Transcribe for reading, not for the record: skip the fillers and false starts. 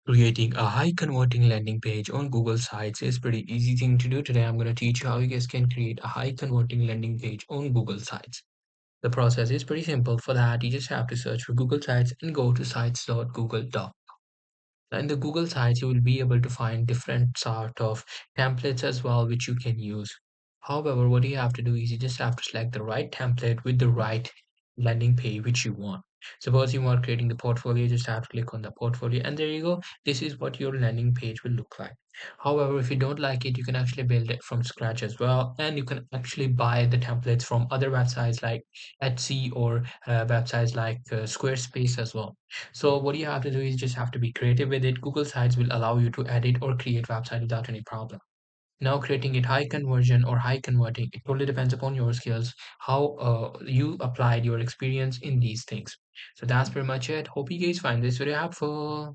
Creating a high converting landing page on Google Sites is pretty easy thing to do. Today I'm going to teach you how you guys can create a high converting landing page on Google Sites. The process is pretty simple. For that, you just have to search for Google Sites and go to sites.google.com. In the Google Sites, you will be able to find different sort of templates as well, which you can use. However, what you have to do is you just have to select the right template with the right landing page which you want. Suppose you are creating the portfolio, you just have to click on the portfolio, and there you go. This is what your landing page will look like. However, if you don't like it, you can actually build it from scratch as well, and you can actually buy the templates from other websites like Etsy or websites like Squarespace as well. So what you have to do is just have to be creative with it. Google Sites will allow you to edit or create website without any problem. Now creating it high conversion or high converting, it totally depends upon your skills, how you applied your experience in these things. So that's pretty much it. Hope you guys find this very helpful.